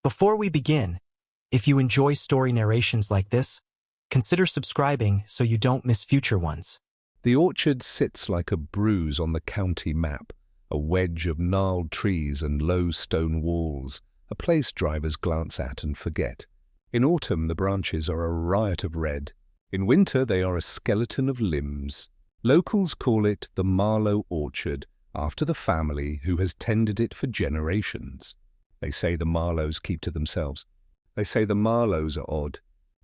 Before we begin, if you enjoy story narrations like this, consider subscribing so you don't miss future ones. The orchard sits like a bruise on the county map, a wedge of gnarled trees and low stone walls, a place drivers glance at and forget. In autumn, the branches are a riot of red. In winter, they are a skeleton of limbs. Locals call it the Marlow Orchard, after the family who has tended it for generations. They say the Marlows keep to themselves. They say the Marlows are odd.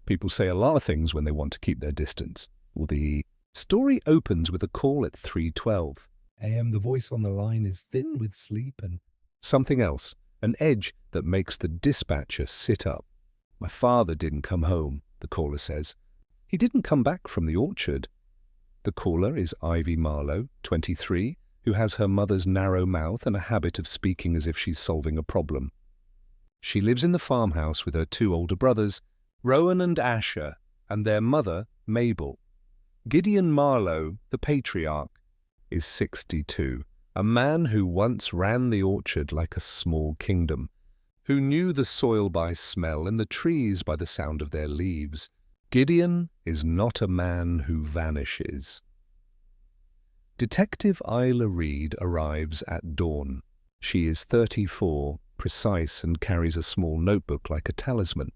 People say a lot of things when they want to keep their distance. Well, the story opens with a call at 3:12 a.m. The voice on the line is thin with sleep and something else, an edge that makes the dispatcher sit up. "My father didn't come home," the caller says. "He didn't come back from the orchard." The caller is Ivy Marlow, 23, who has her mother's narrow mouth and a habit of speaking as if she's solving a problem. She lives in the farmhouse with her two older brothers, Rowan and Asher, and their mother, Mabel. Gideon Marlow, the patriarch, is 62, a man who once ran the orchard like a small kingdom, who knew the soil by smell and the trees by the sound of their leaves. Gideon is not a man who vanishes. Detective Isla Reed arrives at dawn. She is 34, precise, and carries a small notebook like a talisman.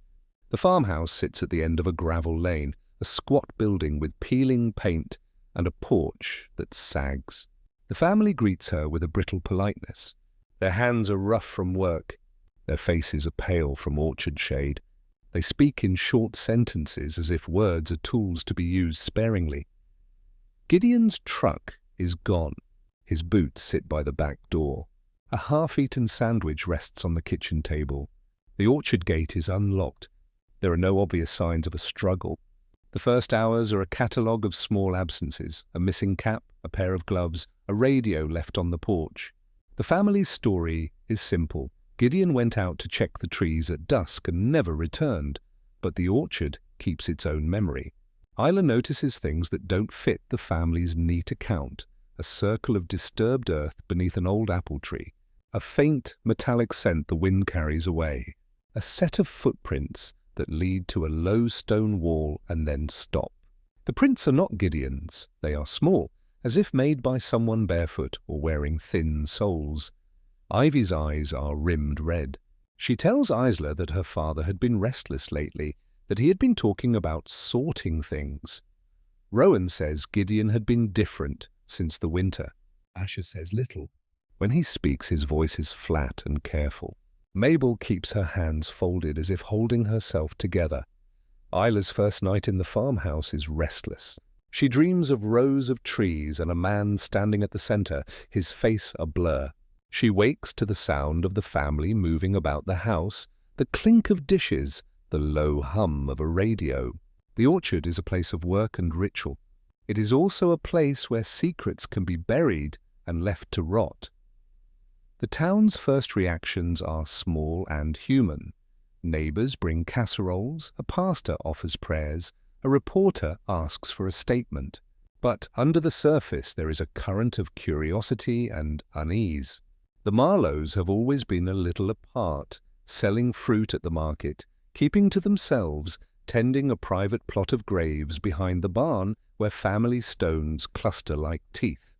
The farmhouse sits at the end of a gravel lane, a squat building with peeling paint and a porch that sags. The family greets her with a brittle politeness. Their hands are rough from work. Their faces are pale from orchard shade. They speak in short sentences as if words are tools to be used sparingly. Gideon's truck is gone. His boots sit by the back door. A half-eaten sandwich rests on the kitchen table. The orchard gate is unlocked. There are no obvious signs of a struggle. The first hours are a catalogue of small absences, a missing cap, a pair of gloves, a radio left on the porch. The family's story is simple. Gideon went out to check the trees at dusk and never returned, but the orchard keeps its own memory. Isla notices things that don't fit the family's neat account: a circle of disturbed earth beneath an old apple tree, a faint metallic scent the wind carries away, a set of footprints that lead to a low stone wall and then stop. The prints are not Gideon's. They are small, as if made by someone barefoot or wearing thin soles. Ivy's eyes are rimmed red. She tells Isla that her father had been restless lately, that he had been talking about sorting things. Rowan says Gideon had been different since the winter. Asher says little. When he speaks, his voice is flat and careful. Mabel keeps her hands folded as if holding herself together. Isla's first night in the farmhouse is restless. She dreams of rows of trees and a man standing at the center, his face a blur. She wakes to the sound of the family moving about the house, the clink of dishes, the low hum of a radio. The orchard is a place of work and ritual. It is also a place where secrets can be buried and left to rot. The town's first reactions are small and human. Neighbors bring casseroles, a pastor offers prayers, a reporter asks for a statement. But under the surface there is a current of curiosity and unease. The Marlows have always been a little apart, selling fruit at the market, keeping to themselves, tending a private plot of graves behind the barn where family stones cluster like teeth.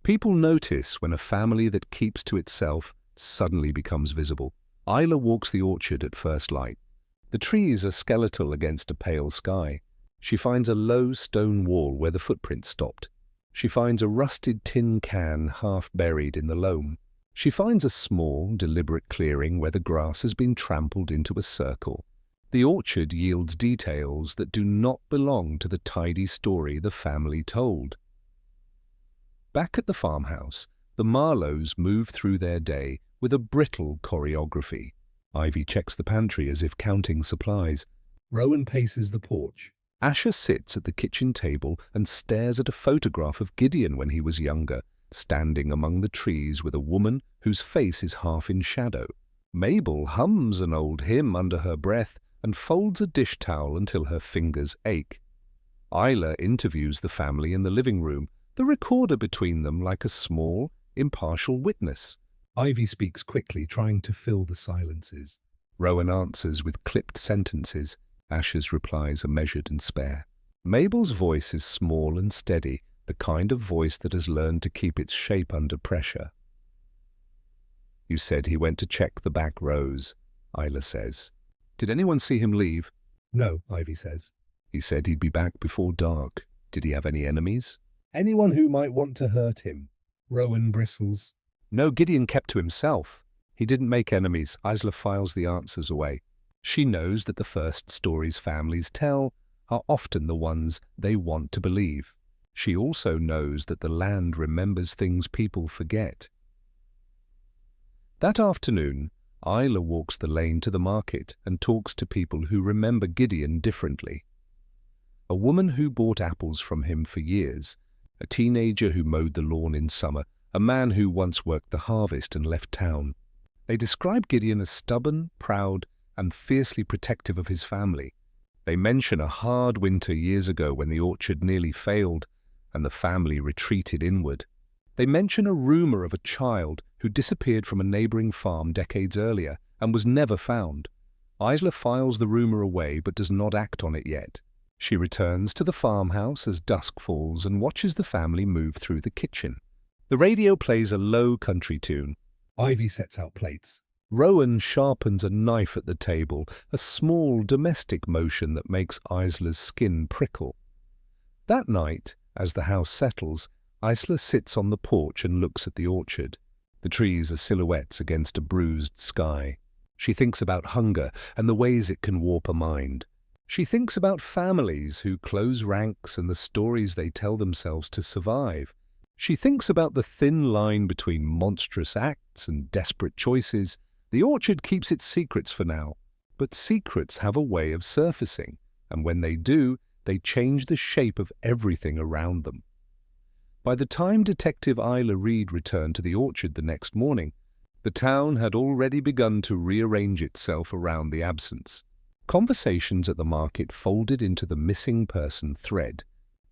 People notice when a family that keeps to itself suddenly becomes visible. Isla walks the orchard at first light. The trees are skeletal against a pale sky. She finds a low stone wall where the footprints stopped. She finds a rusted tin can half buried in the loam. She finds a small, deliberate clearing where the grass has been trampled into a circle. The orchard yields details that do not belong to the tidy story the family told. Back at the farmhouse, the Marlows move through their day with a brittle choreography. Ivy checks the pantry as if counting supplies. Rowan paces the porch. Asher sits at the kitchen table and stares at a photograph of Gideon when he was younger, standing among the trees with a woman whose face is half in shadow. Mabel hums an old hymn under her breath and folds a dish towel until her fingers ache. Isla interviews the family in the living room, the recorder between them like a small, impartial witness. Ivy speaks quickly, trying to fill the silences. Rowan answers with clipped sentences. Ash's replies are measured and spare. Mabel's voice is small and steady, the kind of voice that has learned to keep its shape under pressure. You said he went to check the back rows, Isla says. Did anyone see him leave? No, Ivy says. He said he'd be back before dark. Did he have any enemies? Anyone who might want to hurt him. Rowan bristles. No, Gideon kept to himself. He didn't make enemies. Isla files the answers away. She knows that the first stories families tell are often the ones they want to believe. She also knows that the land remembers things people forget. That afternoon, Isla walks the lane to the market and talks to people who remember Gideon differently. A woman who bought apples from him for years, a teenager who mowed the lawn in summer, a man who once worked the harvest and left town. They describe Gideon as stubborn, proud, and fiercely protective of his family. They mention a hard winter years ago when the orchard nearly failed and the family retreated inward. They mention a rumor of a child who disappeared from a neighboring farm decades earlier and was never found. Isla files the rumor away but does not act on it yet. She returns to the farmhouse as dusk falls and watches the family move through the kitchen. The radio plays a low country tune. Ivy sets out plates. Rowan sharpens a knife at the table, a small domestic motion that makes Isla's skin prickle. That night, as the house settles, Isla sits on the porch and looks at the orchard. The trees are silhouettes against a bruised sky. She thinks about hunger and the ways it can warp a mind. She thinks about families who close ranks and the stories they tell themselves to survive. She thinks about the thin line between monstrous acts and desperate choices. The orchard keeps its secrets for now, but secrets have a way of surfacing, and when they do, they change the shape of everything around them. By the time Detective Isla Reed returned to the orchard the next morning, the town had already begun to rearrange itself around the absence. Conversations at the market folded into the missing person thread.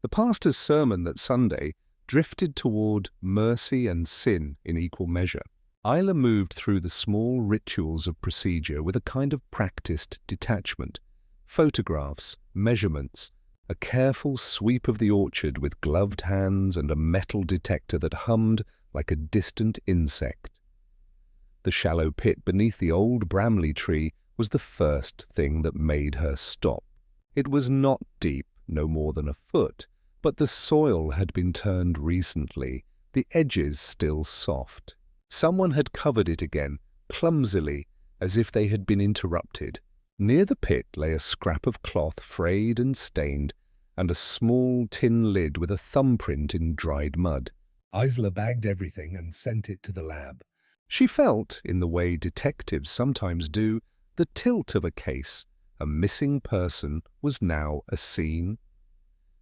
The pastor's sermon that Sunday drifted toward mercy and sin in equal measure. Isla moved through the small rituals of procedure with a kind of practiced detachment. Photographs, measurements, a careful sweep of the orchard with gloved hands and a metal detector that hummed like a distant insect. The shallow pit beneath the old Bramley tree was the first thing that made her stop. It was not deep, no more than a foot, but the soil had been turned recently, the edges still soft. Someone had covered it again, clumsily, as if they had been interrupted. Near the pit lay a scrap of cloth frayed and stained, and a small tin lid with a thumbprint in dried mud. Isla bagged everything and sent it to the lab. She felt, in the way detectives sometimes do, the tilt of a case. A missing person was now a scene.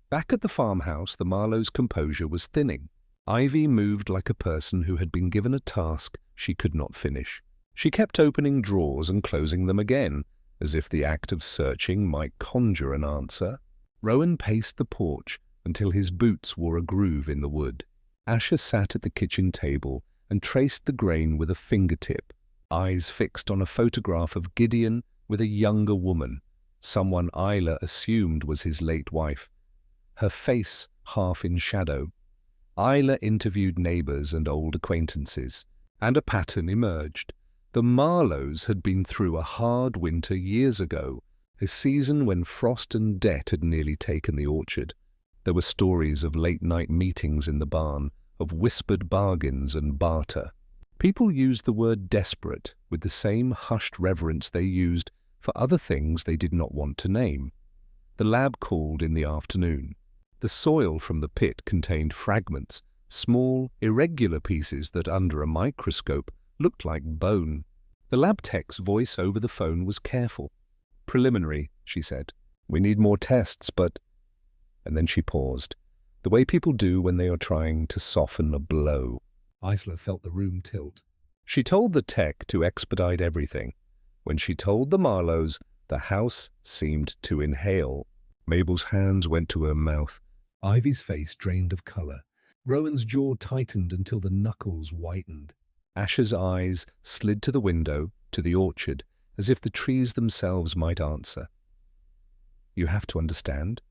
Back at the farmhouse, the Marlowe's composure was thinning. Ivy moved like a person who had been given a task she could not finish. She kept opening drawers and closing them again, as if the act of searching might conjure an answer. Rowan paced the porch until his boots wore a groove in the wood. Asher sat at the kitchen table and traced the grain with a fingertip, eyes fixed on a photograph of Gideon with a younger woman, someone Isla assumed was his late wife, her face half in shadow. Isla interviewed neighbors and old acquaintances, and a pattern emerged. The Marlowes had been through a hard winter years ago, a season when frost and debt had nearly taken the orchard. There were stories of late-night meetings in the barn, of whispered bargains and barter. People used the word desperate with the same hushed reverence they used for other things they did not want to name. The lab called in the afternoon. The soil from the pit contained fragments, small, irregular pieces that under a microscope looked like bone. The lab tech's voice over the phone was careful. "Preliminary," she said. "We need more tests, but—" And then she paused, the way people do when they are trying to soften a blow. Isla felt the room tilt. She told the tech to expedite everything. When she told the Marlowes, the house seemed to inhale. Mabel's hands went to her mouth. Ivy's face drained of color. Rowan's jaw tightened until the knuckles whitened. Asher's eyes slid to the window, to the orchard, as if the trees themselves might answer. "You have to understand,"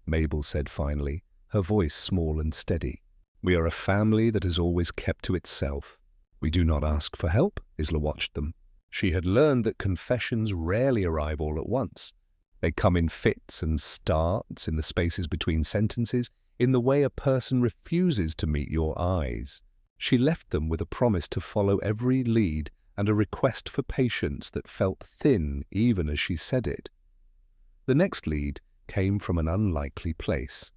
Mabel said finally, her voice small and steady. "We are a family that has always kept to itself. We do not ask for help." Isla watched them. She had learned that confessions rarely arrive all at once. They come in fits and starts, in the spaces between sentences, in the way a person refuses to meet your eyes. She left them with a promise to follow every lead and a request for patience that felt thin even as she said it. The next lead came from an unlikely place.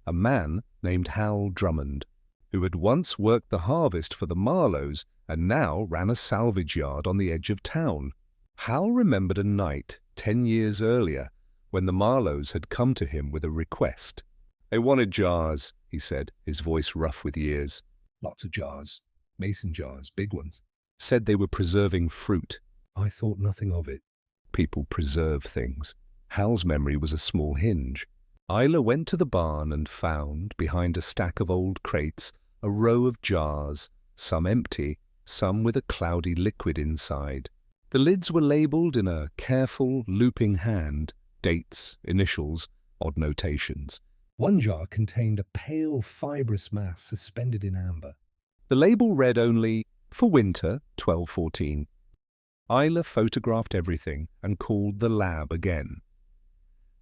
A man named Hal Drummond, who had once worked the harvest for the Marlows and now ran a salvage yard on the edge of town. Hal remembered a night 10 years earlier when the Marlows had come to him with a request. "They wanted jars," he said, his voice rough with years. Lots of jars. Mason jars, big ones. Said they were preserving fruit. I thought nothing of it. People preserve things. Hal's memory was a small hinge. Isla went to the barn and found, behind a stack of old crates, a row of jars, some empty, some with a cloudy liquid inside. The lids were labelled in a careful, looping hand, dates, initials, odd notations. One jar contained a pale, fibrous mass suspended in amber. The label read only, "For winter, 1214. Isla photographed everything and called the lab again.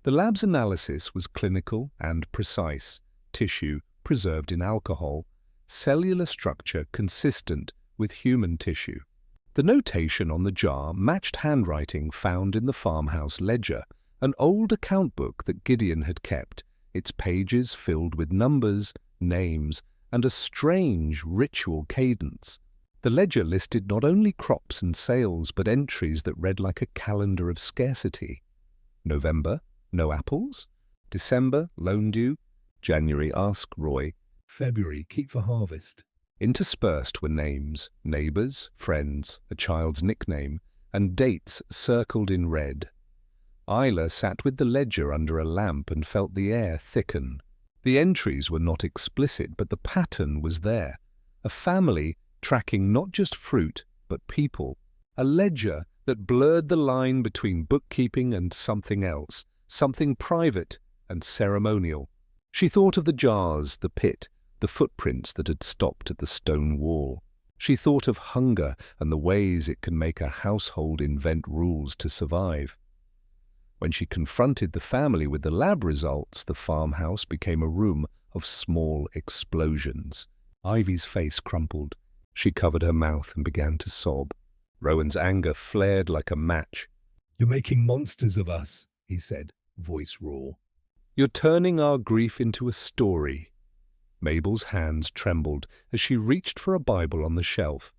The lab's analysis was clinical and precise. Tissue preserved in alcohol, cellular structure consistent with human tissue. The notation on the jar matched handwriting found in the farmhouse ledger, an old account book that Gideon had kept, its pages filled with numbers, names, and a strange ritual cadence. The ledger listed not only crops and sales, but entries that read like a calendar of scarcity. November, no apples. December, loan due. January, ask Roy. February, keep for harvest. Interspersed were names, neighbours, friends, a child's nickname, and dates circled in red. Isla sat with the ledger under a lamp and felt the air thicken. The entries were not explicit, but the pattern was there. A family tracking not just fruit, but people. A ledger that blurred the line between bookkeeping and something else, something private and ceremonial. She thought of the jars, the pit, the footprints that had stopped at the stone wall. She thought of hunger and the ways it can make a household invent rules to survive. When she confronted the family with the lab results, the farmhouse became a room of small explosions. Ivy's face crumpled. She covered her mouth and began to sob. Rowan's anger flared like a match. "You're making monsters of us," he said, voice raw. "You're turning our grief into a story." Mabel's hands trembled as she reached for a Bible on the shelf.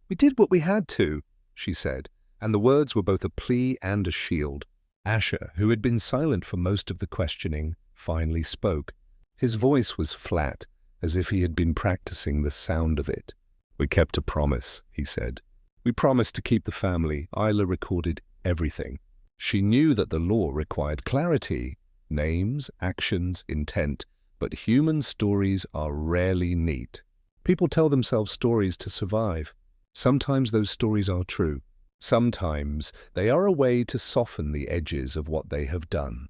"We did what we had to," she said, and the words were both a plea and a shield. Asher, who had been silent for most of the questioning, finally spoke. His voice was flat, as if he had been practicing the sound of it. "We kept a promise," he said. "We promised to keep the family." Isla recorded everything. She knew that the law required clarity, names, actions, intent, but human stories are rarely neat. People tell themselves stories to survive. Sometimes those stories are true. Sometimes they are a way to soften the edges of what they have done.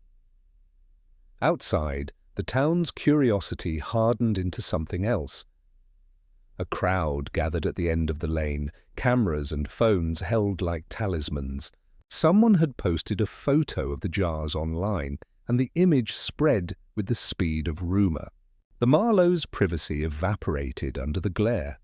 Outside, the town's curiosity hardened into something else. A crowd gathered at the end of the lane, cameras and phones held like talismans. Someone had posted a photo of the jars online, and the image spread with the speed of rumour. The Marlows' privacy evaporated under the glare.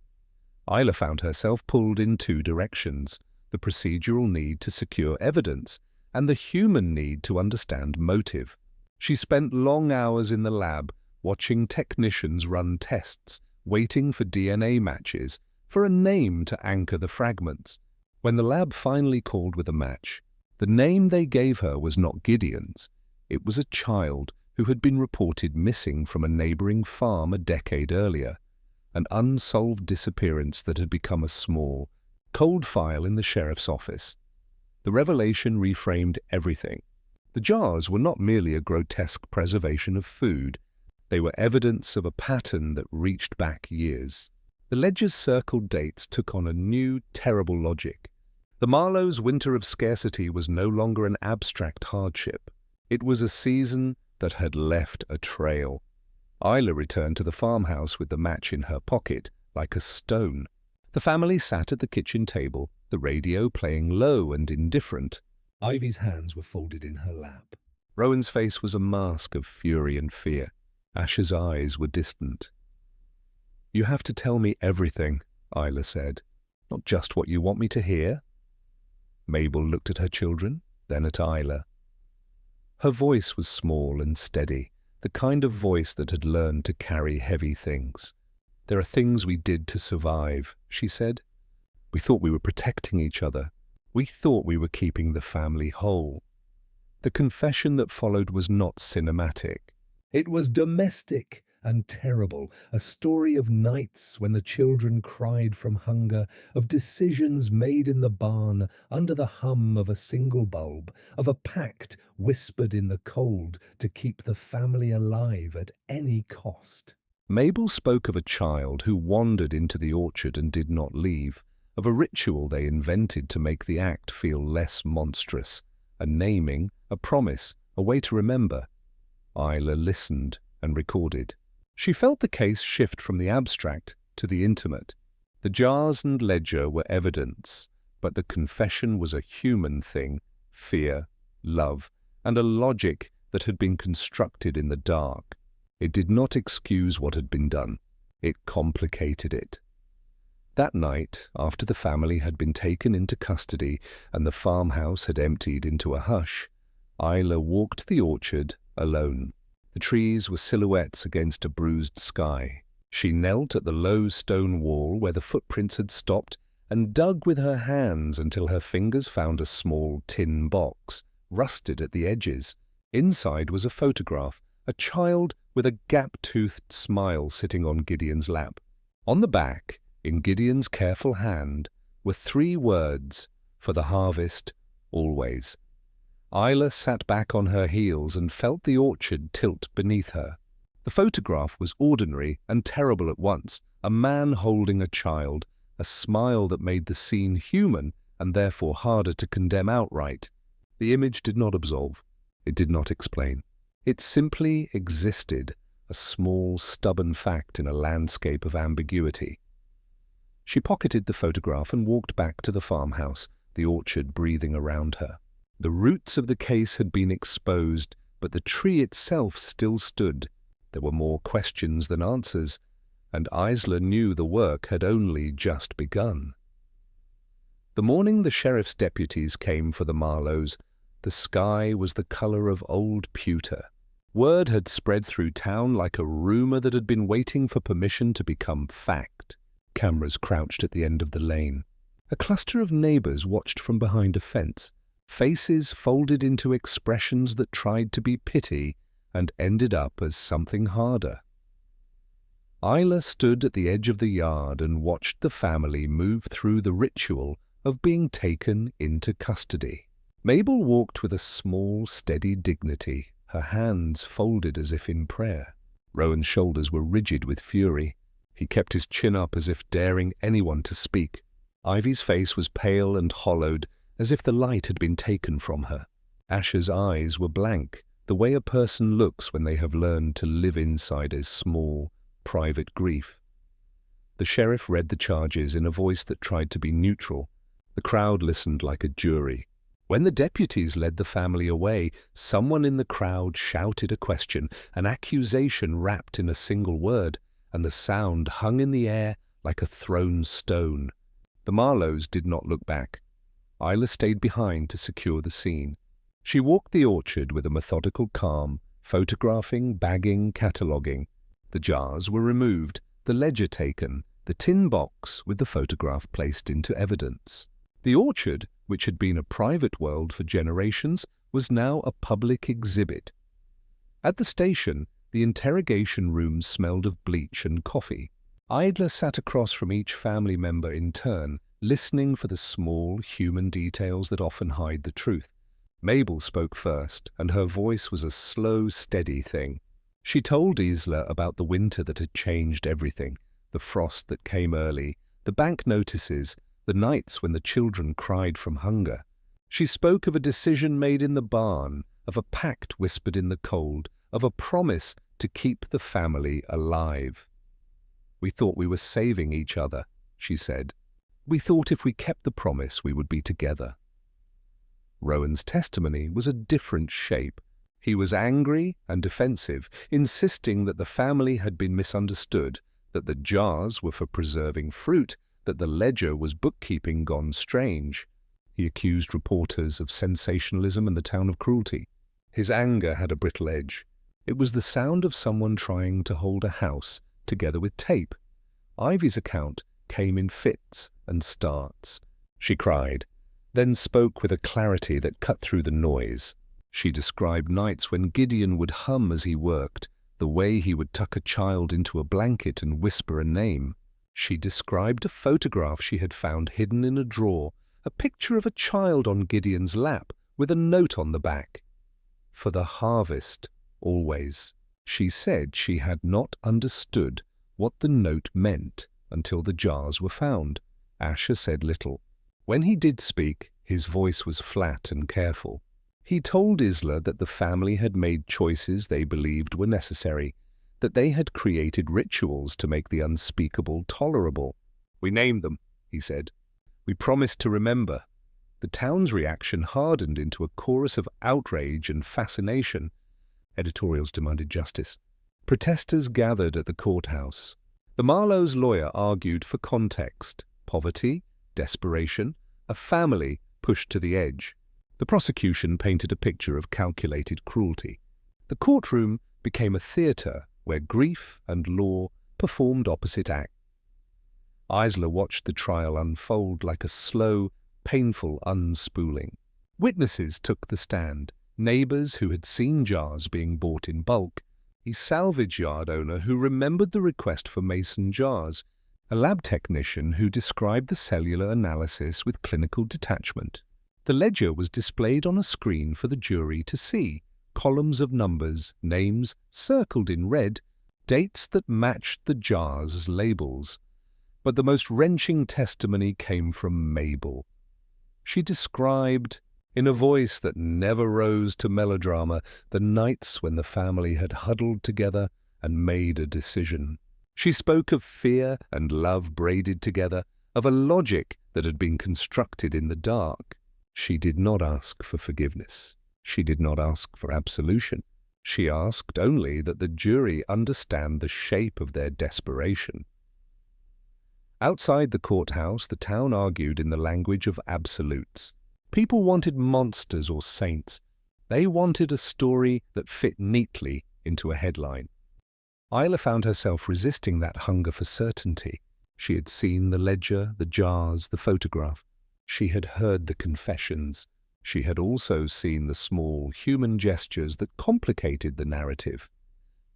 Isla found herself pulled in two directions: the procedural need to secure evidence and the human need to understand motive. She spent long hours in the lab, watching technicians run tests, waiting for DNA matches, for a name to anchor the fragments. When the lab finally called with a match, the name they gave her was not Gideon's. It was a child who had been reported missing from a neighbouring farm a decade earlier, an unsolved disappearance that had become a small, cold file in the sheriff's office. The revelation reframed everything. The jars were not merely a grotesque preservation of food. They were evidence of a pattern that reached back years. The ledger's circled dates took on a new, terrible logic. The Marlowe's winter of scarcity was no longer an abstract hardship. It was a season that had left a trail. Isla returned to the farmhouse with the match in her pocket, like a stone. The family sat at the kitchen table, the radio playing low and indifferent. Ivy's hands were folded in her lap. Rowan's face was a mask of fury and fear. Ash's eyes were distant. "You have to tell me everything," Isla said. "Not just what you want me to hear." Mabel looked at her children, then at Isla. Her voice was small and steady, the kind of voice that had learned to carry heavy things. "There are things we did to survive," she said. "We thought we were protecting each other. We thought we were keeping the family whole." The confession that followed was not cinematic. It was domestic and terrible, a story of nights when the children cried from hunger, of decisions made in the barn under the hum of a single bulb, of a pact whispered in the cold to keep the family alive at any cost. Mabel spoke of a child who wandered into the orchard and did not leave, of a ritual they invented to make the act feel less monstrous, a naming, a promise, a way to remember. Isla listened and recorded. She felt the case shift from the abstract to the intimate. The jars and ledger were evidence, but the confession was a human thing, fear, love, and a logic that had been constructed in the dark. It did not excuse what had been done. It complicated it. That night, after the family had been taken into custody and the farmhouse had emptied into a hush, Isla walked the orchard alone. The trees were silhouettes against a bruised sky. She knelt at the low stone wall where the footprints had stopped and dug with her hands until her fingers found a small tin box, rusted at the edges. Inside was a photograph, a child with a gap-toothed smile sitting on Gideon's lap. On the back, in Gideon's careful hand, were 3 words, "For the harvest, always." Isla sat back on her heels and felt the orchard tilt beneath her. The photograph was ordinary and terrible at once, a man holding a child, a smile that made the scene human and therefore harder to condemn outright. The image did not absolve. It did not explain. It simply existed, a small, stubborn fact in a landscape of ambiguity. She pocketed the photograph and walked back to the farmhouse, the orchard breathing around her. The roots of the case had been exposed, but the tree itself still stood. There were more questions than answers, and Isla knew the work had only just begun. The morning the sheriff's deputies came for the Marlowes, the sky was the colour of old pewter. Word had spread through town like a rumour that had been waiting for permission to become fact. Cameras crouched at the end of the lane. A cluster of neighbours watched from behind a fence, faces folded into expressions that tried to be pity and ended up as something harder. Isla stood at the edge of the yard and watched the family move through the ritual of being taken into custody. Mabel walked with a small, steady dignity, her hands folded as if in prayer. Rowan's shoulders were rigid with fury. He kept his chin up as if daring anyone to speak. Ivy's face was pale and hollowed, as if the light had been taken from her. Ash's eyes were blank, the way a person looks when they have learned to live inside a small, private grief. The sheriff read the charges in a voice that tried to be neutral. The crowd listened like a jury. When the deputies led the family away, someone in the crowd shouted a question, an accusation wrapped in a single word, and the sound hung in the air like a thrown stone. The Marlowes did not look back. Isla stayed behind to secure the scene. She walked the orchard with a methodical calm, photographing, bagging, cataloguing. The jars were removed, the ledger taken, the tin box with the photograph placed into evidence. The orchard, which had been a private world for generations, was now a public exhibit. At the station, the interrogation room smelled of bleach and coffee. Isla sat across from each family member in turn, listening for the small, human details that often hide the truth. Mabel spoke first, and her voice was a slow, steady thing. She told Isla about the winter that had changed everything, the frost that came early, the bank notices, the nights when the children cried from hunger. She spoke of a decision made in the barn, of a pact whispered in the cold, of a promise to keep the family alive. "We thought we were saving each other," she said. "We thought if we kept the promise we would be together." Rowan's testimony was a different shape. He was angry and defensive, insisting that the family had been misunderstood, that the jars were for preserving fruit, that the ledger was bookkeeping gone strange. He accused reporters of sensationalism and the town of cruelty. His anger had a brittle edge. It was the sound of someone trying to hold a house together with tape. Ivy's account came in fits and starts. She cried, then spoke with a clarity that cut through the noise. She described nights when Gideon would hum as he worked, the way he would tuck a child into a blanket and whisper a name. She described a photograph she had found hidden in a drawer, a picture of a child on Gideon's lap with a note on the back. "For the harvest, always." She said she had not understood what the note meant until the jars were found. Asher said little. When he did speak, his voice was flat and careful. He told Isla that the family had made choices they believed were necessary, that they had created rituals to make the unspeakable tolerable. "We named them," he said. "We promised to remember." The town's reaction hardened into a chorus of outrage and fascination. Editorials demanded justice. Protesters gathered at the courthouse. The Marlowe's lawyer argued for context, poverty, desperation, a family pushed to the edge. The prosecution painted a picture of calculated cruelty. The courtroom became a theatre where grief and law performed opposite acts. Isla watched the trial unfold like a slow, painful unspooling. Witnesses took the stand, neighbours who had seen jars being bought in bulk, a salvage yard owner who remembered the request for mason jars, a lab technician who described the cellular analysis with clinical detachment. The ledger was displayed on a screen for the jury to see, columns of numbers, names circled in red, dates that matched the jars' labels. But the most wrenching testimony came from Mabel. She described, in a voice that never rose to melodrama, the nights when the family had huddled together and made a decision. She spoke of fear and love braided together, of a logic that had been constructed in the dark. She did not ask for forgiveness. She did not ask for absolution. She asked only that the jury understand the shape of their desperation. Outside the courthouse, the town argued in the language of absolutes. People wanted monsters or saints. They wanted a story that fit neatly into a headline. Isla found herself resisting that hunger for certainty. She had seen the ledger, the jars, the photograph. She had heard the confessions. She had also seen the small human gestures that complicated the narrative.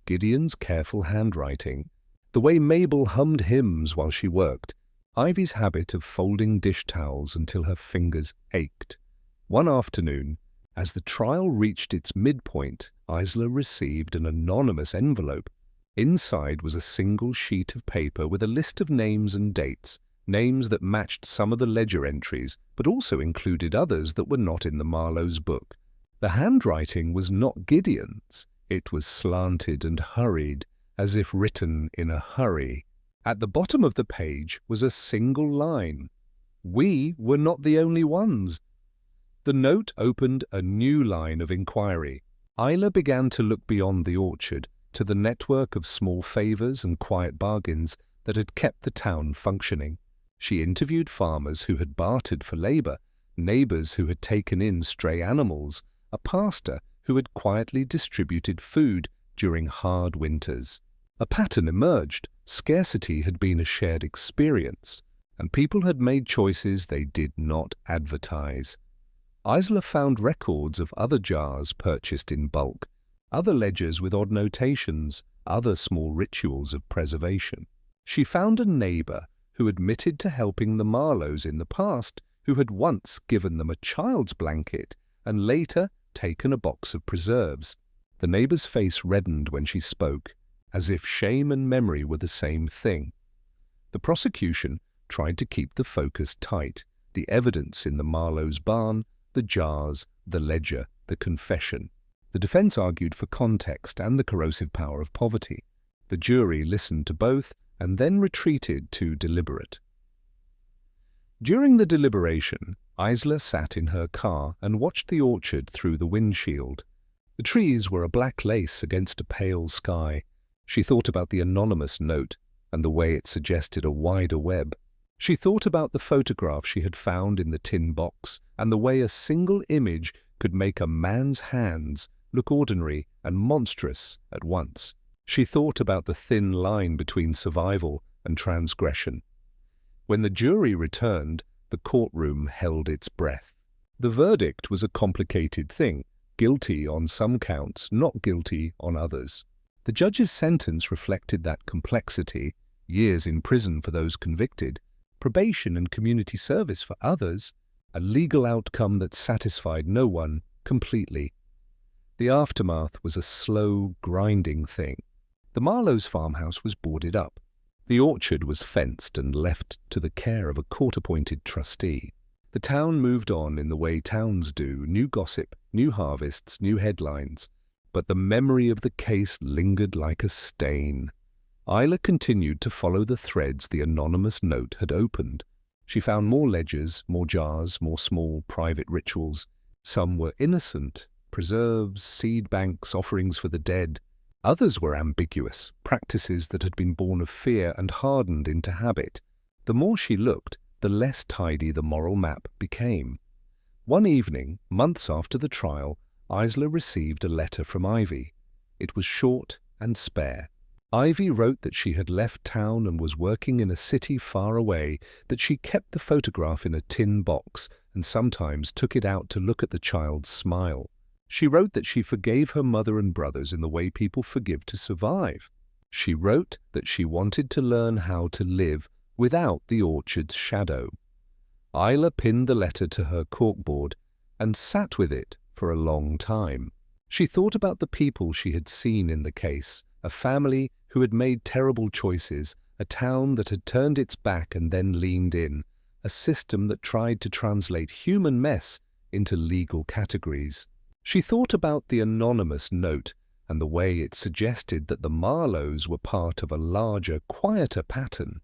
Gideon's careful handwriting, the way Mabel hummed hymns while she worked, Ivy's habit of folding dish towels until her fingers ached. One afternoon, as the trial reached its midpoint, Isla received an anonymous envelope. Inside was a single sheet of paper with a list of names and dates, names that matched some of the ledger entries, but also included others that were not in the Marlowe's book. The handwriting was not Gideon's. It was slanted and hurried, as if written in a hurry. At the bottom of the page was a single line. "We were not the only ones." The note opened a new line of inquiry. Isla began to look beyond the orchard, to the network of small favours and quiet bargains that had kept the town functioning. She interviewed farmers who had bartered for labour, neighbours who had taken in stray animals, a pastor who had quietly distributed food during hard winters. A pattern emerged. Scarcity had been a shared experience, and people had made choices they did not advertise. Isla found records of other jars purchased in bulk, other ledgers with odd notations, other small rituals of preservation. She found a neighbour who admitted to helping the Marlowes in the past, who had once given them a child's blanket and later taken a box of preserves. The neighbour's face reddened when she spoke, as if shame and memory were the same thing. The prosecution tried to keep the focus tight. The evidence in the Marlowe's barn, the jars, the ledger, the confession. The defense argued for context and the corrosive power of poverty. The jury listened to both and then retreated to deliberate. During the deliberation, Isla sat in her car and watched the orchard through the windshield. The trees were a black lace against a pale sky. She thought about the anonymous note and the way it suggested a wider web. She thought about the photograph she had found in the tin box and the way a single image could make a man's hands look ordinary and monstrous at once. She thought about the thin line between survival and transgression. When the jury returned, the courtroom held its breath. The verdict was a complicated thing, guilty on some counts, not guilty on others. The judge's sentence reflected that complexity: years in prison for those convicted, probation and community service for others, a legal outcome that satisfied no one completely. The aftermath was a slow, grinding thing. The Marlowe's farmhouse was boarded up. The orchard was fenced and left to the care of a court-appointed trustee. The town moved on in the way towns do, new gossip, new harvests, new headlines. But the memory of the case lingered like a stain. Isla continued to follow the threads the anonymous note had opened. She found more ledgers, more jars, more small private rituals. Some were innocent, preserves, seed banks, offerings for the dead. Others were ambiguous, practices that had been born of fear and hardened into habit. The more she looked, the less tidy the moral map became. One evening, months after the trial, Isla received a letter from Ivy. It was short and spare. Ivy wrote that she had left town and was working in a city far away, that she kept the photograph in a tin box and sometimes took it out to look at the child's smile. She wrote that she forgave her mother and brothers in the way people forgive to survive. She wrote that she wanted to learn how to live without the orchard's shadow. Isla pinned the letter to her corkboard and sat with it for a long time. She thought about the people she had seen in the case, a family who had made terrible choices, a town that had turned its back and then leaned in, a system that tried to translate human mess into legal categories. She thought about the anonymous note and the way it suggested that the Marlowes were part of a larger, quieter pattern.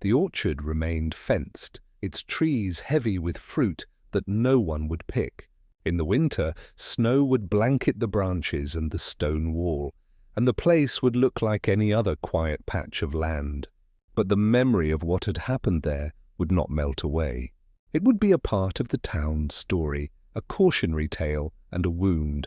The orchard remained fenced, its trees heavy with fruit that no one would pick. In the winter, snow would blanket the branches and the stone wall, and the place would look like any other quiet patch of land. But the memory of what had happened there would not melt away. It would be a part of the town's story, a cautionary tale and a wound.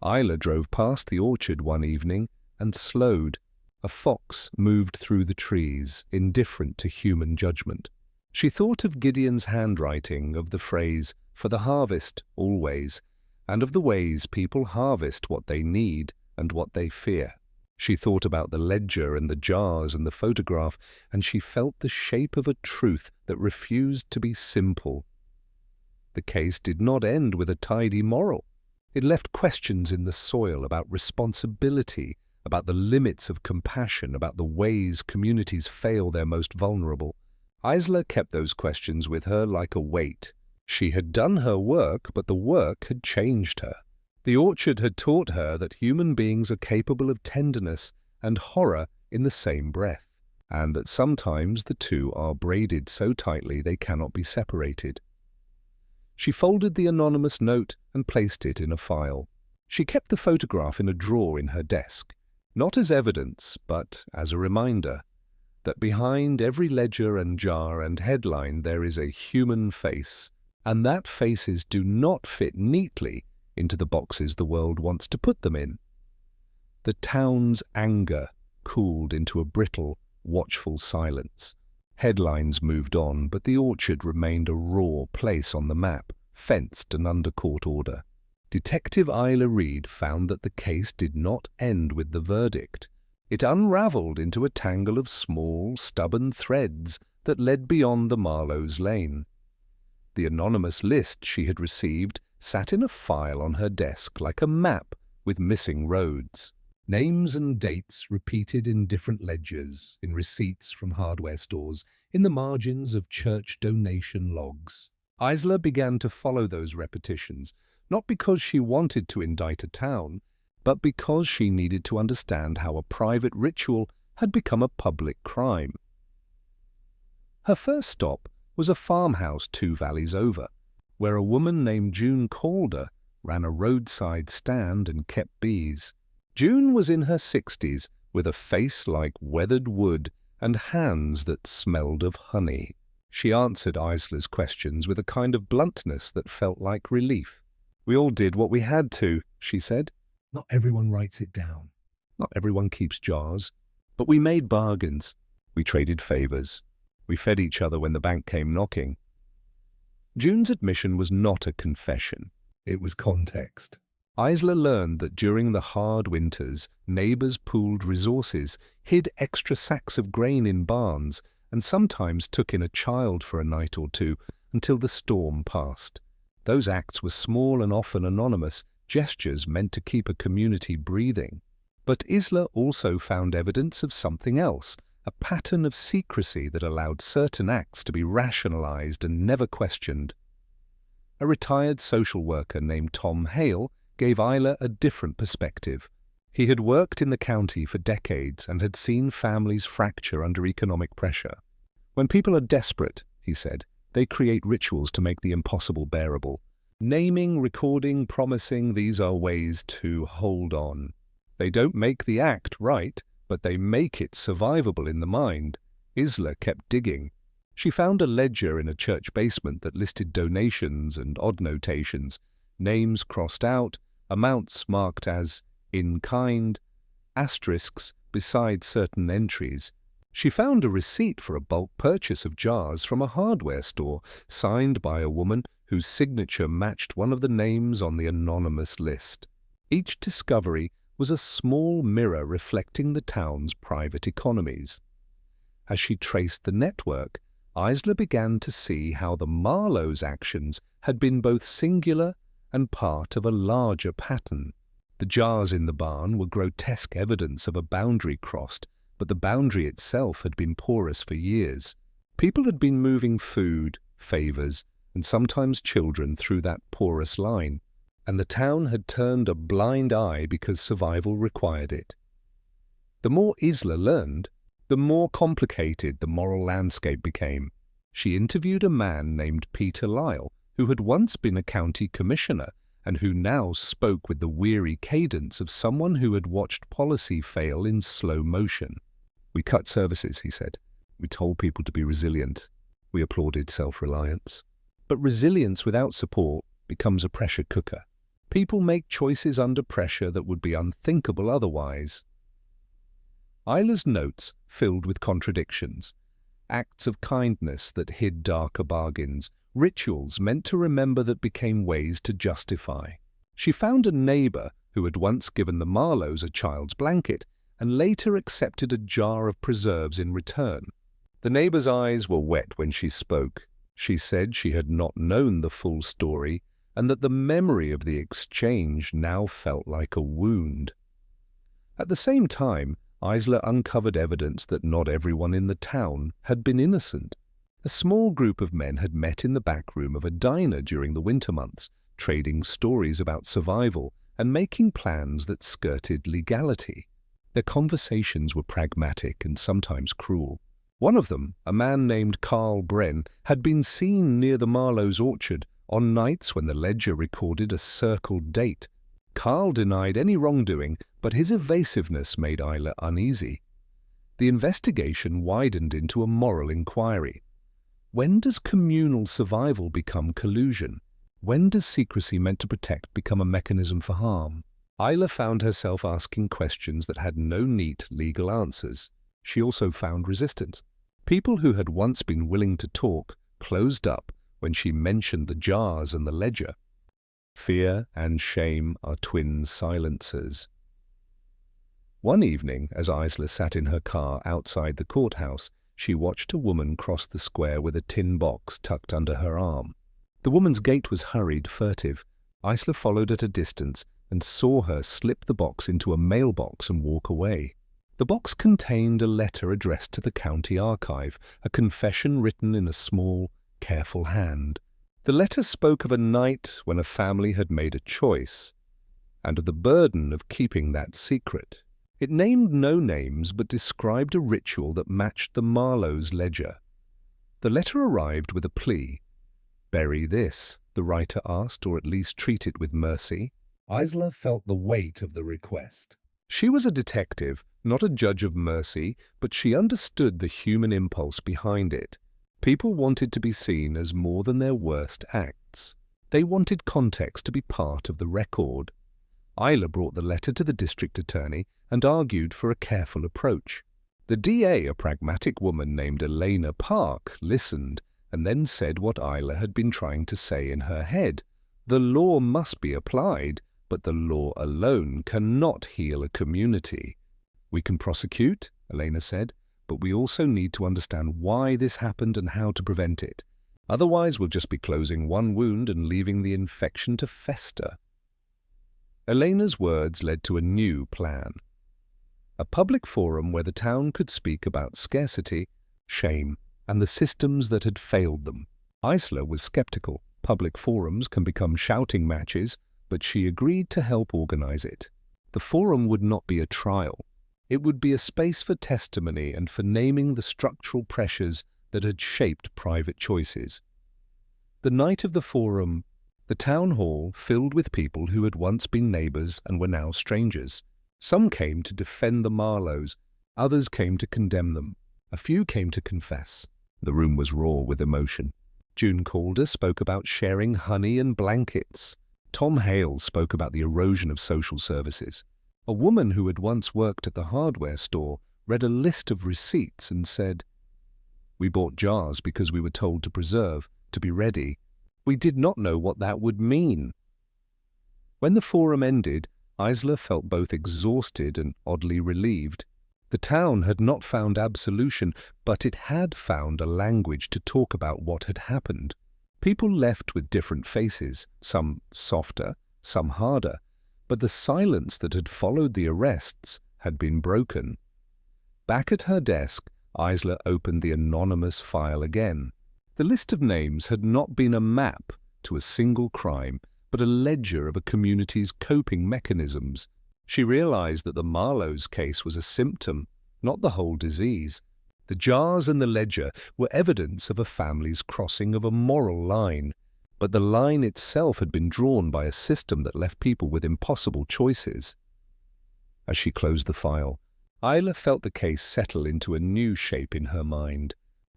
Isla drove past the orchard one evening and slowed. A fox moved through the trees, indifferent to human judgment. She thought of Gideon's handwriting, of the phrase, "for the harvest, always," and of the ways people harvest what they need and what they fear. She thought about the ledger and the jars and the photograph, and she felt the shape of a truth that refused to be simple. The case did not end with a tidy moral. It left questions in the soil about responsibility, about the limits of compassion, about the ways communities fail their most vulnerable. Isla kept those questions with her like a weight. She had done her work, but the work had changed her. The orchard had taught her that human beings are capable of tenderness and horror in the same breath, and that sometimes the two are braided so tightly they cannot be separated. She folded the anonymous note and placed it in a file. She kept the photograph in a drawer in her desk, not as evidence, but as a reminder that behind every ledger and jar and headline there is a human face, and that faces do not fit neatly into the boxes the world wants to put them in. The town's anger cooled into a brittle, watchful silence. Headlines moved on, but the orchard remained a raw place on the map, fenced and under court order. Detective Isla Reed found that the case did not end with the verdict. It unravelled into a tangle of small, stubborn threads that led beyond the Marlowe's lane. The anonymous list she had received sat in a file on her desk like a map with missing roads. Names and dates repeated in different ledgers, in receipts from hardware stores, in the margins of church donation logs. Isla began to follow those repetitions, not because she wanted to indict a town, but because she needed to understand how a private ritual had become a public crime. Her first stop was a farmhouse 2 valleys over, where a woman named June Calder ran a roadside stand and kept bees. June was in her 60s, with a face like weathered wood and hands that smelled of honey. She answered Isla's questions with a kind of bluntness that felt like relief. "We all did what we had to," she said. Not everyone writes it down. "Not everyone keeps jars. But we made bargains. We traded favors. We fed each other when the bank came knocking." June's admission was not a confession. It was context. Isla learned that during the hard winters, neighbors pooled resources, hid extra sacks of grain in barns, and sometimes took in a child for a night or two until the storm passed. Those acts were small and often anonymous, gestures meant to keep a community breathing. But Isla also found evidence of something else, a pattern of secrecy that allowed certain acts to be rationalized and never questioned. A retired social worker named Tom Hale gave Isla a different perspective. He had worked in the county for decades and had seen families fracture under economic pressure. "When people are desperate," he said, "they create rituals to make the impossible bearable. Naming, recording, promising, these are ways to hold on. They don't make the act right, but they make it survivable in the mind." Isla kept digging. She found a ledger in a church basement that listed donations and odd notations, names crossed out, amounts marked as "in kind," asterisks beside certain entries. She found a receipt for a bulk purchase of jars from a hardware store, signed by a woman whose signature matched one of the names on the anonymous list. Each discovery was a small mirror reflecting the town's private economies. As she traced the network, Isla began to see how the Marlowe's actions had been both singular and part of a larger pattern. The jars in the barn were grotesque evidence of a boundary crossed, but the boundary itself had been porous for years. People had been moving food, favors, and sometimes children through that porous line, and the town had turned a blind eye because survival required it. The more Isla learned, the more complicated the moral landscape became. She interviewed a man named Peter Lyle, who had once been a county commissioner and who now spoke with the weary cadence of someone who had watched policy fail in slow motion. "We cut services," he said. "We told people to be resilient. We applauded self-reliance. But resilience without support becomes a pressure cooker. People make choices under pressure that would be unthinkable otherwise." Isla's notes filled with contradictions. Acts of kindness that hid darker bargains, rituals meant to remember that became ways to justify. She found a neighbor who had once given the Marlowes a child's blanket and later accepted a jar of preserves in return. The neighbor's eyes were wet when she spoke. She said she had not known the full story and that the memory of the exchange now felt like a wound. At the same time, Isla uncovered evidence that not everyone in the town had been innocent. A small group of men had met in the back room of a diner during the winter months, trading stories about survival and making plans that skirted legality. Their conversations were pragmatic and sometimes cruel. One of them, a man named Carl Bren, had been seen near the Marlowe's orchard on nights when the ledger recorded a circled date. Carl denied any wrongdoing, but his evasiveness made Isla uneasy. The investigation widened into a moral inquiry. When does communal survival become collusion? When does secrecy meant to protect become a mechanism for harm? Isla found herself asking questions that had no neat legal answers. She also found resistance. People who had once been willing to talk closed up when she mentioned the jars and the ledger. Fear and shame are twin silencers. One evening, as Isla sat in her car outside the courthouse, she watched a woman cross the square with a tin box tucked under her arm. The woman's gait was hurried, furtive. Isla followed at a distance and saw her slip the box into a mailbox and walk away. The box contained a letter addressed to the county archive, a confession written in a small, careful hand. The letter spoke of a night when a family had made a choice, and of the burden of keeping that secret. It named no names but described a ritual that matched the Marlowe's ledger. The letter arrived with a plea. "Bury this," the writer asked, "or at least treat it with mercy." Isla felt the weight of the request. She was a detective, not a judge of mercy, but she understood the human impulse behind it. People wanted to be seen as more than their worst acts. They wanted context to be part of the record. Isla brought the letter to the district attorney and argued for a careful approach. The DA, a pragmatic woman named Elena Park, listened and then said what Isla had been trying to say in her head. The law must be applied, but the law alone cannot heal a community. "We can prosecute," Elena said, "but we also need to understand why this happened and how to prevent it. Otherwise, we'll just be closing one wound and leaving the infection to fester." Elena's words led to a new plan. A public forum where the town could speak about scarcity, shame, and the systems that had failed them. Isla was skeptical. Public forums can become shouting matches, but she agreed to help organize it. The forum would not be a trial. It would be a space for testimony and for naming the structural pressures that had shaped private choices. The night of the forum, the town hall filled with people who had once been neighbors and were now strangers. Some came to defend the Marlowes, others came to condemn them. A few came to confess. The room was raw with emotion. June Calder spoke about sharing honey and blankets. Tom Hale spoke about the erosion of social services. A woman who had once worked at the hardware store read a list of receipts and said, "We bought jars because we were told to preserve, to be ready. We did not know what that would mean." When the forum ended, Isla felt both exhausted and oddly relieved. The town had not found absolution, but it had found a language to talk about what had happened. People left with different faces, some softer, some harder, but the silence that had followed the arrests had been broken. Back at her desk, Isla opened the anonymous file again. The list of names had not been a map to a single crime, but a ledger of a community's coping mechanisms. She realized that the Marlowe's case was a symptom, not the whole disease. The jars and the ledger were evidence of a family's crossing of a moral line, but the line itself had been drawn by a system that left people with impossible choices. As she closed the file, Isla felt the case settle into a new shape in her mind.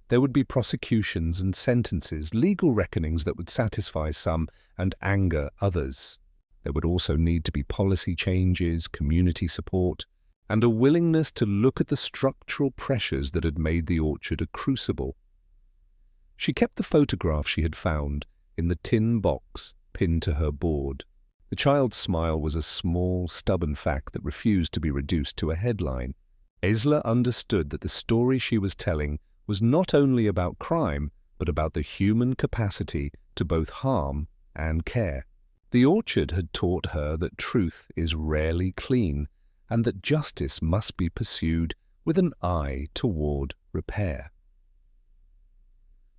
There would be prosecutions and sentences, legal reckonings that would satisfy some and anger others. There would also need to be policy changes, community support, and a willingness to look at the structural pressures that had made the orchard a crucible. She kept the photograph she had found in the tin box pinned to her board. The child's smile was a small, stubborn fact that refused to be reduced to a headline. Isla understood that the story she was telling was not only about crime, but about the human capacity to both harm and care. The orchard had taught her that truth is rarely clean, and that justice must be pursued with an eye toward repair.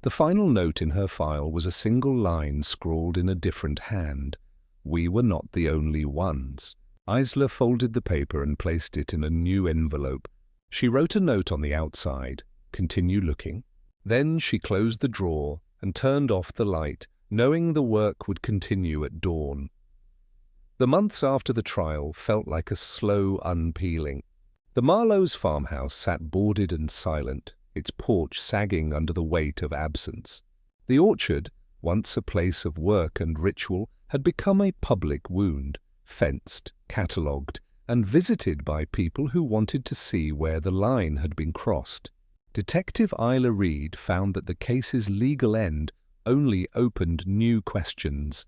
The final note in her file was a single line scrawled in a different hand. "We were not the only ones." Isla folded the paper and placed it in a new envelope. She wrote a note on the outside, "Continue looking." Then she closed the drawer and turned off the light, knowing the work would continue at dawn. The months after the trial felt like a slow unpeeling. The Marlowe's farmhouse sat boarded and silent, its porch sagging under the weight of absence. The orchard, once a place of work and ritual, had become a public wound, fenced, catalogued, and visited by people who wanted to see where the line had been crossed. Detective Isla Reed found that the case's legal end only opened new questions.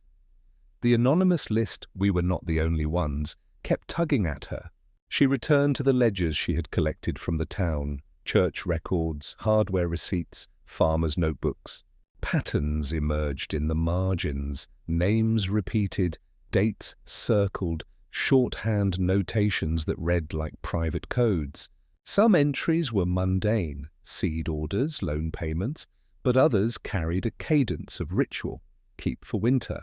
The anonymous list, "We were not the only ones," kept tugging at her. She returned to the ledgers she had collected from the town, church records, hardware receipts, farmers' notebooks. Patterns emerged in the margins, names repeated, dates circled, shorthand notations that read like private codes. Some entries were mundane, seed orders, loan payments, but others carried a cadence of ritual, keep for winter,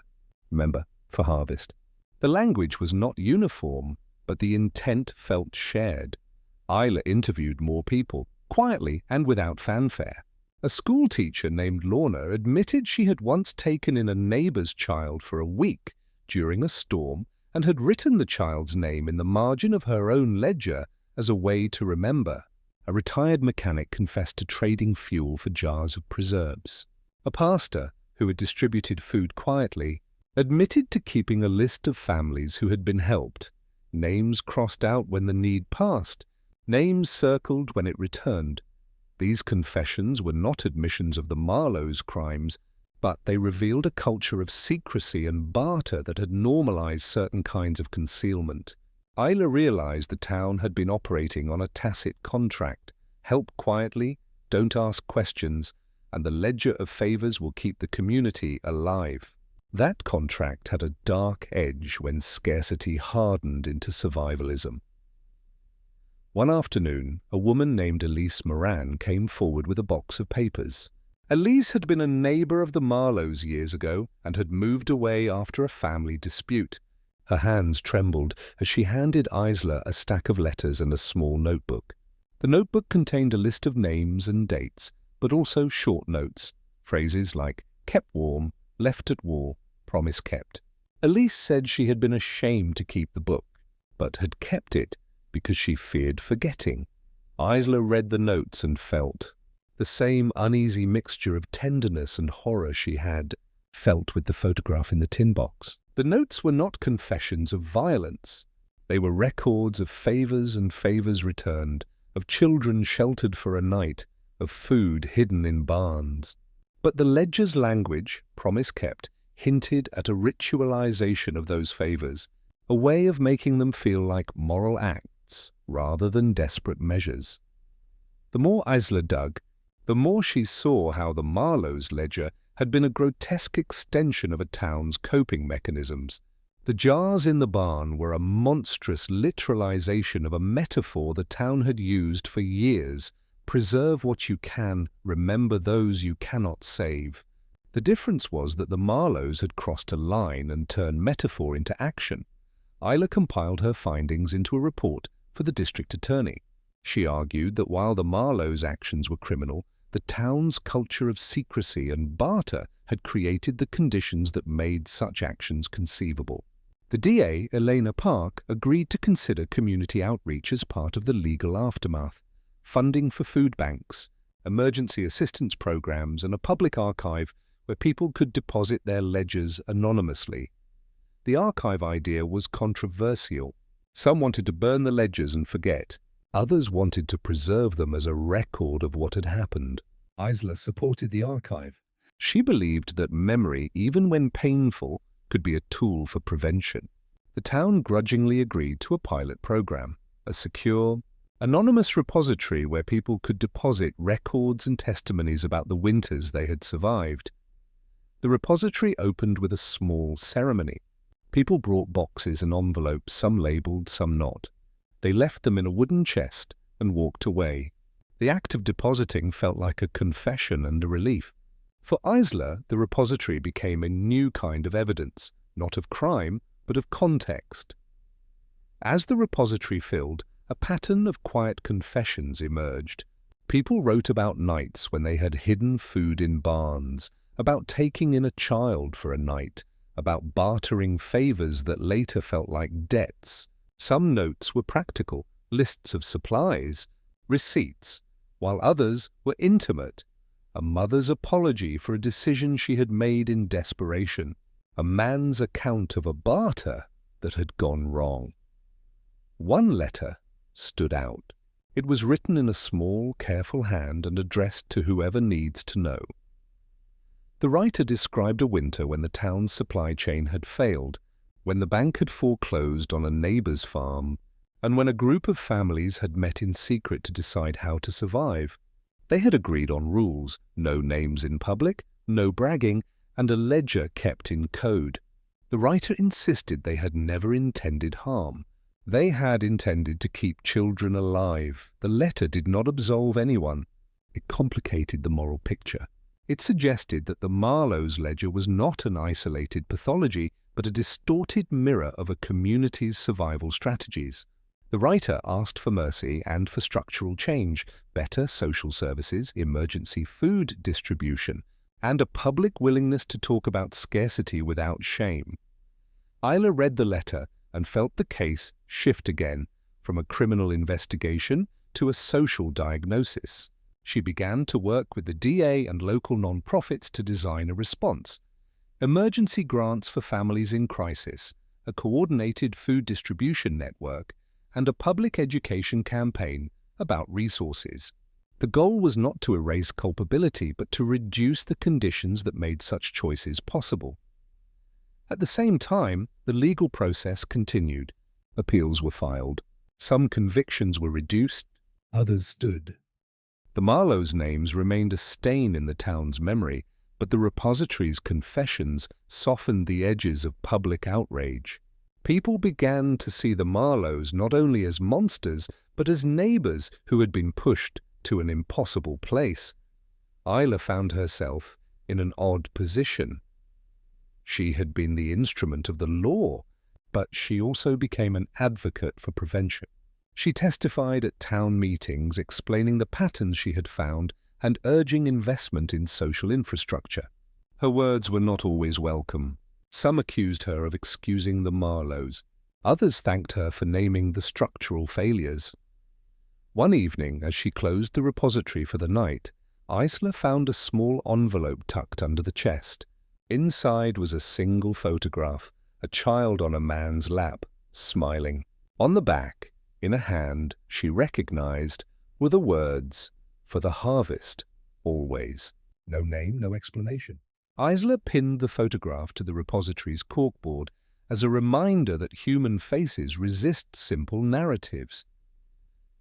remember, for harvest. The language was not uniform, but the intent felt shared. Isla interviewed more people, quietly and without fanfare. A school teacher named Lorna admitted she had once taken in a neighbor's child for a week during a storm and had written the child's name in the margin of her own ledger as a way to remember. A retired mechanic confessed to trading fuel for jars of preserves. A pastor, who had distributed food quietly, admitted to keeping a list of families who had been helped, names crossed out when the need passed, names circled when it returned. These confessions were not admissions of the Marlowe's crimes, but they revealed a culture of secrecy and barter that had normalized certain kinds of concealment. Isla realized the town had been operating on a tacit contract: help quietly, don't ask questions, and the ledger of favors will keep the community alive. That contract had a dark edge when scarcity hardened into survivalism. One afternoon, a woman named Elise Moran came forward with a box of papers. Elise had been a neighbor of the Marlowes years ago and had moved away after a family dispute. Her hands trembled as she handed Isla a stack of letters and a small notebook. The notebook contained a list of names and dates, but also short notes, phrases like kept warm, left at war, promise kept. Elise said she had been ashamed to keep the book, but had kept it because she feared forgetting. Isla read the notes and felt the same uneasy mixture of tenderness and horror she had felt with the photograph in the tin box. The notes were not confessions of violence. They were records of favors and favors returned, of children sheltered for a night, of food hidden in barns. But the ledger's language, promise kept, hinted at a ritualization of those favors, a way of making them feel like moral acts rather than desperate measures. The more Isla dug, the more she saw how the Marlowe's ledger had been a grotesque extension of a town's coping mechanisms. The jars in the barn were a monstrous literalization of a metaphor the town had used for years: preserve what you can, remember those you cannot save. The difference was that the Marlowes had crossed a line and turned metaphor into action. Isla compiled her findings into a report for the district attorney. She argued that while the Marlowes' actions were criminal, the town's culture of secrecy and barter had created the conditions that made such actions conceivable. The DA, Elena Park, agreed to consider community outreach as part of the legal aftermath, funding for food banks, emergency assistance programs, and a public archive where people could deposit their ledgers anonymously. The archive idea was controversial. Some wanted to burn the ledgers and forget. Others wanted to preserve them as a record of what had happened. Isla supported the archive. She believed that memory, even when painful, could be a tool for prevention. The town grudgingly agreed to a pilot program, a secure, anonymous repository where people could deposit records and testimonies about the winters they had survived. The repository opened with a small ceremony. People brought boxes and envelopes, some labeled, some not. They left them in a wooden chest and walked away. The act of depositing felt like a confession and a relief. For Isla, the repository became a new kind of evidence, not of crime, but of context. As the repository filled, a pattern of quiet confessions emerged. People wrote about nights when they had hidden food in barns, about taking in a child for a night, about bartering favors that later felt like debts. Some notes were practical, lists of supplies, receipts, while others were intimate. A mother's apology for a decision she had made in desperation. A man's account of a barter that had gone wrong. One letter stood out. It was written in a small, careful hand and addressed to whoever needs to know. The writer described a winter when the town's supply chain had failed, when the bank had foreclosed on a neighbor's farm, and when a group of families had met in secret to decide how to survive. They had agreed on rules: no names in public, no bragging, and a ledger kept in code. The writer insisted they had never intended harm. They had intended to keep children alive. The letter did not absolve anyone. It complicated the moral picture. It suggested that the Marlowe's ledger was not an isolated pathology, but a distorted mirror of a community's survival strategies. The writer asked for mercy and for structural change, better social services, emergency food distribution, and a public willingness to talk about scarcity without shame. Isla read the letter and felt the case shift again from a criminal investigation to a social diagnosis. She began to work with the DA and local non-profits to design a response. Emergency grants for families in crisis, a coordinated food distribution network, and a public education campaign about resources. The goal was not to erase culpability, but to reduce the conditions that made such choices possible. At the same time, the legal process continued. Appeals were filed. Some convictions were reduced. Others stood. The Marlowe's names remained a stain in the town's memory, but the repository's confessions softened the edges of public outrage. People began to see the Marlowes not only as monsters, but as neighbors who had been pushed to an impossible place. Isla found herself in an odd position. She had been the instrument of the law, but she also became an advocate for prevention. She testified at town meetings explaining the patterns she had found and urging investment in social infrastructure. Her words were not always welcome. Some accused her of excusing the Marlowes. Others thanked her for naming the structural failures. One evening, as she closed the repository for the night, Isla found a small envelope tucked under the chest. Inside was a single photograph, a child on a man's lap, smiling. On the back, in a hand she recognized, were the words, "For the harvest, always." No name, no explanation. Isla pinned the photograph to the repository's corkboard as a reminder that human faces resist simple narratives.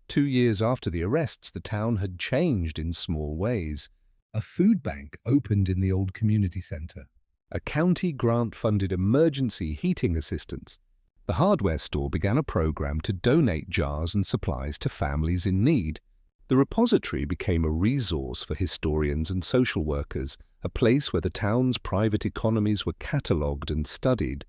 2 years after the arrests, the town had changed in small ways. A food bank opened in the old community centre. A county grant-funded emergency heating assistance. The hardware store began a program to donate jars and supplies to families in need. The repository became a resource for historians and social workers, a place where the town's private economies were catalogued and studied.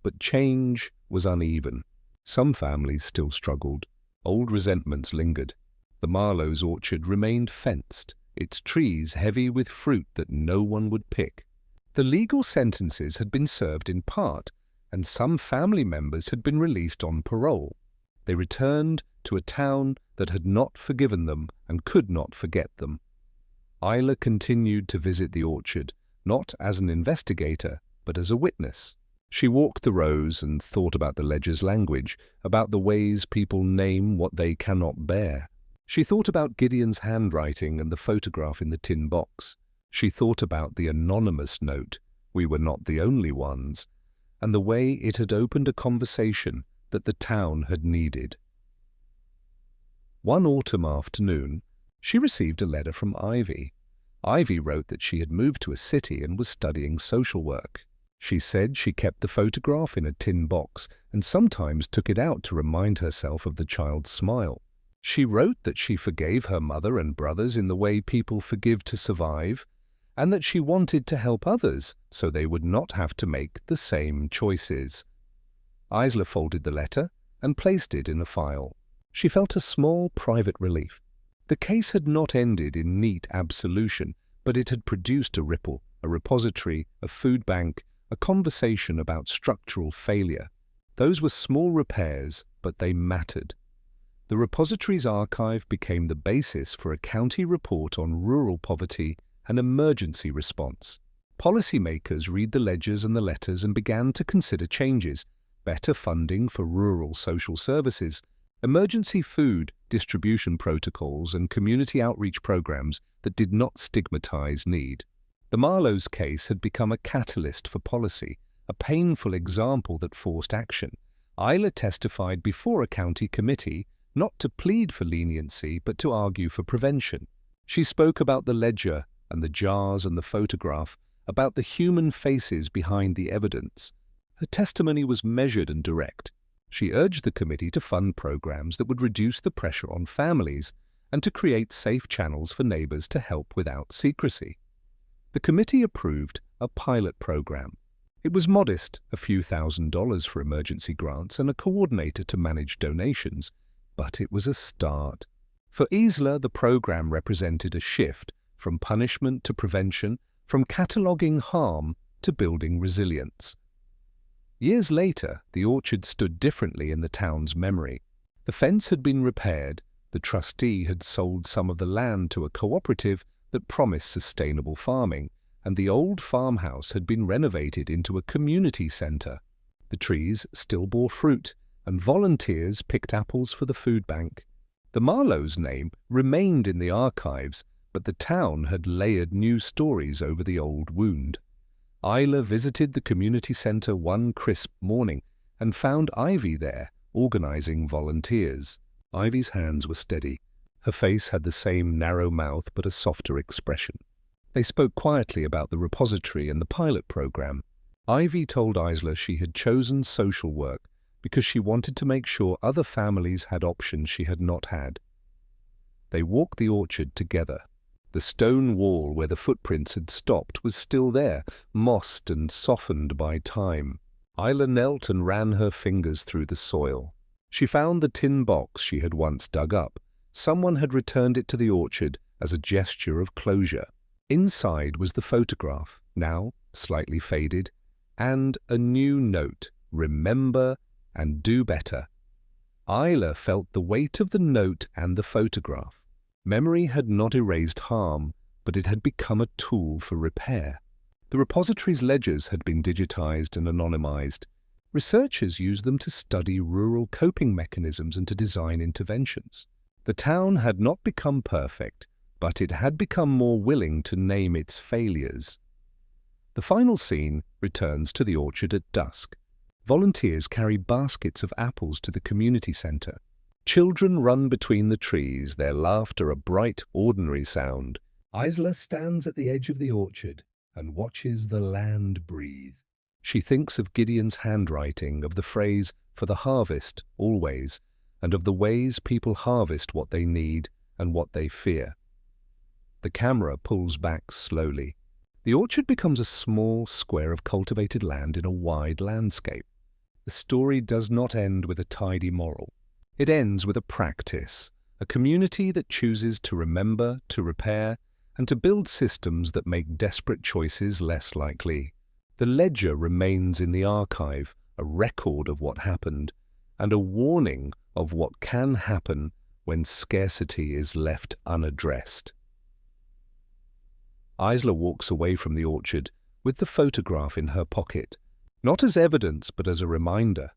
But change was uneven. Some families still struggled. Old resentments lingered. The Marlowe's orchard remained fenced, its trees heavy with fruit that no one would pick. The legal sentences had been served in part, and some family members had been released on parole. They returned to a town that had not forgiven them and could not forget them. Isla continued to visit the orchard, not as an investigator, but as a witness. She walked the rows and thought about the ledger's language, about the ways people name what they cannot bear. She thought about Gideon's handwriting and the photograph in the tin box. She thought about the anonymous note, "We were not the only ones," and the way it had opened a conversation that the town had needed. One autumn afternoon, she received a letter from Ivy. Ivy wrote that she had moved to a city and was studying social work. She said she kept the photograph in a tin box and sometimes took it out to remind herself of the child's smile. She wrote that she forgave her mother and brothers in the way people forgive to survive, and that she wanted to help others so they would not have to make the same choices. Isla folded the letter and placed it in a file. She felt a small private relief. The case had not ended in neat absolution, but it had produced a ripple, a repository, a food bank, a conversation about structural failure. Those were small repairs, but they mattered. The repository's archive became the basis for a county report on rural poverty and emergency response. Policymakers read the ledgers and the letters and began to consider changes: better funding for rural social services, emergency food distribution protocols, and community outreach programs that did not stigmatize need. The Marlowe's case had become a catalyst for policy, a painful example that forced action. Isla testified before a county committee, not to plead for leniency, but to argue for prevention. She spoke about the ledger and the jars and the photograph, about the human faces behind the evidence. Her testimony was measured and direct. She urged the committee to fund programs that would reduce the pressure on families and to create safe channels for neighbors to help without secrecy. The committee approved a pilot program. It was modest, a few $1,000s for emergency grants and a coordinator to manage donations, but it was a start. For Isla, the program represented a shift from punishment to prevention, from cataloguing harm to building resilience. Years later, the orchard stood differently in the town's memory. The fence had been repaired, the trustee had sold some of the land to a cooperative that promised sustainable farming, and the old farmhouse had been renovated into a community center. The trees still bore fruit, and volunteers picked apples for the food bank. The Marlowe's name remained in the archives, but the town had layered new stories over the old wound. Isla visited the community center one crisp morning and found Ivy there, organizing volunteers. Ivy's hands were steady. Her face had the same narrow mouth but a softer expression. They spoke quietly about the repository and the pilot program. Ivy told Isla she had chosen social work because she wanted to make sure other families had options she had not had. They walked the orchard together. The stone wall where the footprints had stopped was still there, mossed and softened by time. Isla knelt and ran her fingers through the soil. She found the tin box she had once dug up. Someone had returned it to the orchard as a gesture of closure. Inside was the photograph, now slightly faded, and a new note, "Remember and do better." Isla felt the weight of the note and the photograph. Memory had not erased harm, but it had become a tool for repair. The repository's ledgers had been digitized and anonymized. Researchers used them to study rural coping mechanisms and to design interventions. The town had not become perfect, but it had become more willing to name its failures. The final scene returns to the orchard at dusk. Volunteers carry baskets of apples to the community center. Children run between the trees, their laughter a bright, ordinary sound. Isla stands at the edge of the orchard and watches the land breathe. She thinks of Gideon's handwriting, of the phrase, "for the harvest, always," and of the ways people harvest what they need and what they fear. The camera pulls back slowly. The orchard becomes a small square of cultivated land in a wide landscape. The story does not end with a tidy moral. It ends with a practice, a community that chooses to remember, to repair, and to build systems that make desperate choices less likely. The ledger remains in the archive, a record of what happened, and a warning of what can happen when scarcity is left unaddressed. Isla walks away from the orchard with the photograph in her pocket, not as evidence but as a reminder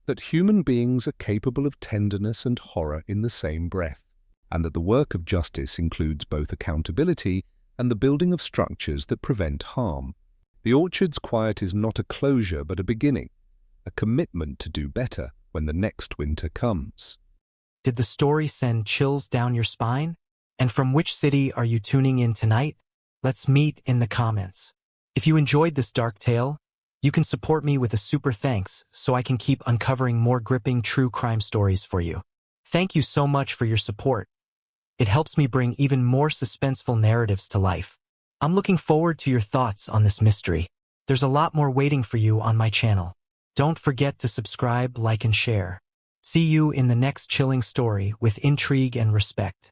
that human beings are capable of tenderness and horror in the same breath, and that the work of justice includes both accountability and the building of structures that prevent harm. The orchard's quiet is not a closure but a beginning, a commitment to do better when the next winter comes. Did the story send chills down your spine? And from which city are you tuning in tonight? Let's meet in the comments. If you enjoyed this dark tale, you can support me with a super thanks so I can keep uncovering more gripping true crime stories for you. Thank you so much for your support. It helps me bring even more suspenseful narratives to life. I'm looking forward to your thoughts on this mystery. There's a lot more waiting for you on my channel. Don't forget to subscribe, like, and share. See you in the next chilling story with intrigue and respect.